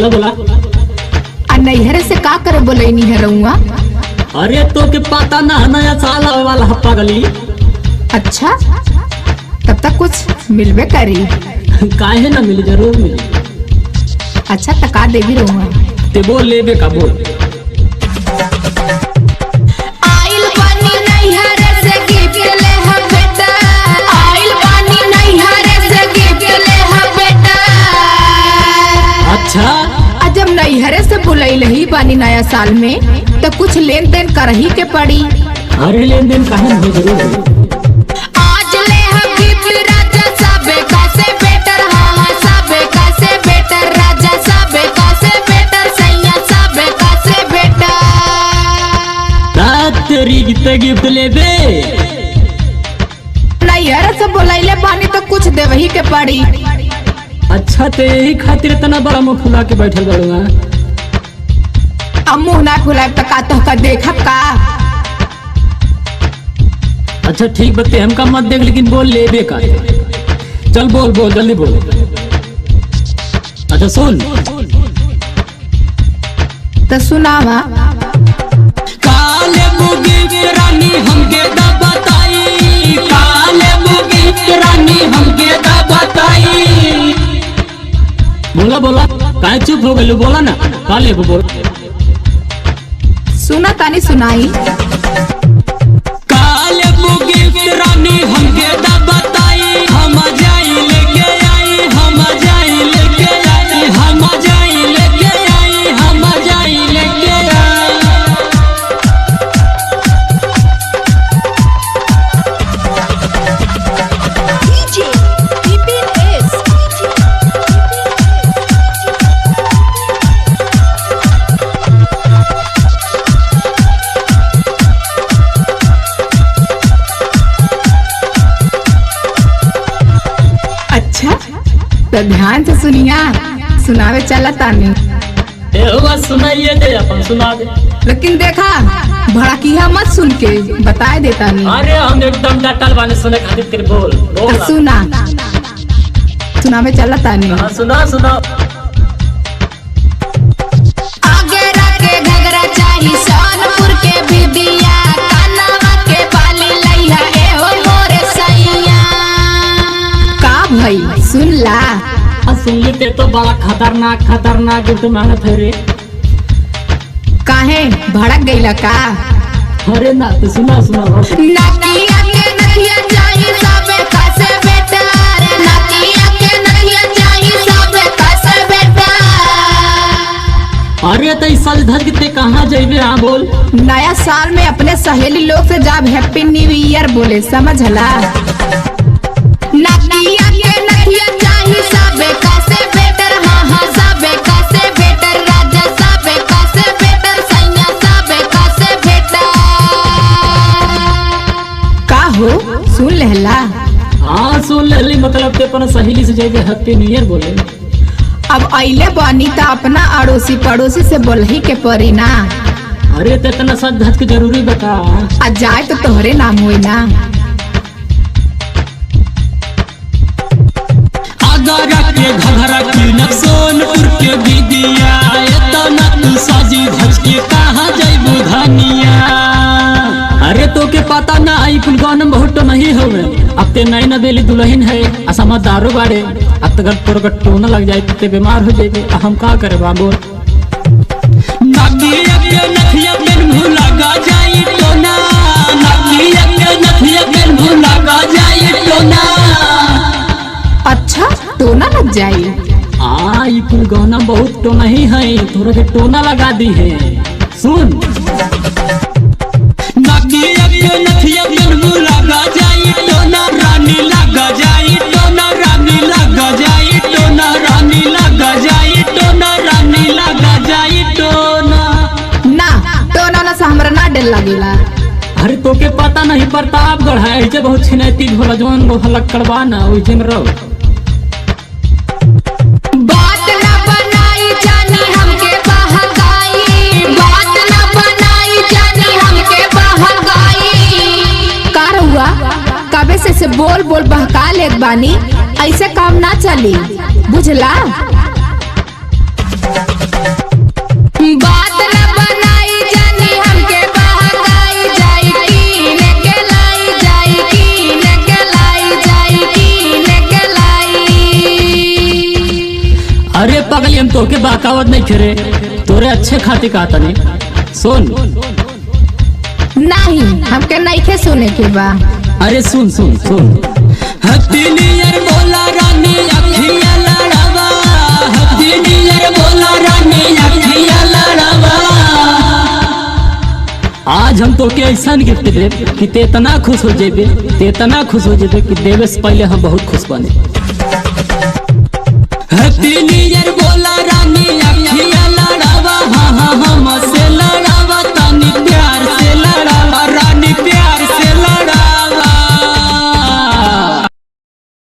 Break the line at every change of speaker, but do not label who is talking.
बोला बोला।
आ नैहरे से का करे बोले नहीं रहुआ?
अरे तो के पता ना नया साल आवे वाला हप्पा गली।
अच्छा तब तक कुछ मिलबे करी।
काहे ना मिली, जरूर मिली।
अच्छा टका देवी रहुआ
ते बोल लेबे का बोल।
आइल पानी नैहरे से गिफ्ट ले हा बेटा, आइल पानी नैहरे से गिफ्ट ले हा बेटा।
अच्छा
जब नैहरे से बुलैले ही बानी नया साल में तो कुछ लेन देन करही के पड़ी।
अरे लेन देन काहे ना हो, जरूर हो।
आज ले हम गिफ्ट राजा सबे का से बेटर, हाँ सबे का से बेटर, राजा सबे का से बेटर, सैया सबे का से बेटर।
रात तेरी कितने गिफ्ट लेबे?
नैहरे से बुलैले बानी तो कुछ देवही के पड़ी।
अच्छा ते यही खातिर इतना बड़ा मुंह फुला के बैठल बड़ूंगा।
अब मुँह ना फुलाए तो का तो का देखब का।
अच्छा ठीक बते हमका मत देख, लेकिन बोल लेबे का। चल बोल बोल जल्दी बोल। अच्छा सुन
तो सुनावा।
काले मुगी के रानी हमके दा बताई, काले मुगी के रानी हमके दा बताई। बोला बोला, काहे चुप हो गइल? बोला ना, काले को बोल।
सुना तानी सुनाई।
काले मुगी के रानी हमके दा बताई, हम जाई लेके आई, हम जाई लेके आई, हम जाई लेके आई, हम जाई लेके आई।
अच्छा तो ध्यान से सुनिया, सुनावे चला तानी।
सुनाइए दे, अपन सुना दे।
लेकिन देखा भड़किया मत सुन के बताए देता नहीं।
अरे हम एकदम डटल बाने सुने खातिर, तेरे बोल बोल।
तो सुना, सुनावे चला तानी।
हाँ सुना सुना।
आगे रखे घगरा चाही सोनपुर के बिबिया, कानवा के बाली लैया ए हो मोरे सैया। का भाई सुन ला।
सुन ली ते तो बड़ा खतरनाक खतरनाक गिफ्ट मांगत है रे।
काहे भड़क गईला का?
अरे ना तो सुना सुना।
नकिया के नकिया चाही सबे का से बेटा, नकिया के नकिया चाही सबे का से बेटा।
अरे तो इस साल धज के कहाँ जाइबे? हाँ बोल।
नया साल में अपने सहेली लोग से जब हैप्पी न्यू ईयर बोले, समझला। नकिया के नकिया चाही सबे का से बेटर, हाँ हाँ सबे का से बेटर, राजा सबे का से बेटर, सैया सबे का से बेटर। का हो सुन लेला?
हाँ सुन ले, मतलब ते अपन सहेली से जाइबे हैप्पी न्यू ईयर बोले।
अब अइले बानी त अपना अड़ोसी पड़ोसी से बोलही के पड़ी ना।
अरे ते इतना सच धज के जरूरी बता।
आ जाए तो तोहरे नाम होई ना।
आगरा के घघरा की सोनपुर के बिदिया, इतना तू साजी धज के कहाँ जाइबू धनिया। अरे तो के पता ना आई कुल गानम बहुत नहीं होवे। अब ते नई नवेली दुल्हन है, असमझदारो बाड़े। अब तक तोर टोना लग जाए तो बीमार हो जाएगी। हम का करे बाबू? नकिया के नथिया पेन भुला जाई टोना, नकिया के नथिया पेन भुला जाई टोना।
अच्छा टोना लग जाई?
ई कुल गहना बहुत टोना ही है, थोड़ा के टोना लगा दी है। सुन नकिया के नथिया पेन भुला जाई टोना, रानी लगा जाई टोना, रानी लगा जाई टोना, रानी लगा जाई टोना, रानी लगा जाई टोना।
ना टोना ना से हमरा ना डर लगेला।
अरे तो के पता नहीं प्रतापगढ़ है, ऐसे बहुत छिनैती भोला जौन भलक करवा ना ओइ दिन रहो।
बात ना बनाई जानी हमके बहकाई, बात ना बनाई जानी हमके बहकाई। का हुआ कबे से बोल बोल बहका ले बानी, ऐसे काम ना चली बुझला।
तोके बाकावत नहीं खेरे, तोरे अच्छे खातिर कहा तनी सुन।
नहीं हमके नइखे सुने के बा।
अरे सुन सुन सुन। हैप्पी न्यू ईयर बोला रानी अखिया लड़ावा, हैप्पी न्यू ईयर बोला रानी अखिया लड़ावा। आज हम तो के ऐसा गिफ्ट दे कि ते इतना खुश हो जेबे, ते इतना खुश हो जेबे कि देवे से पहले हम बहुत खुश बने। Happy new year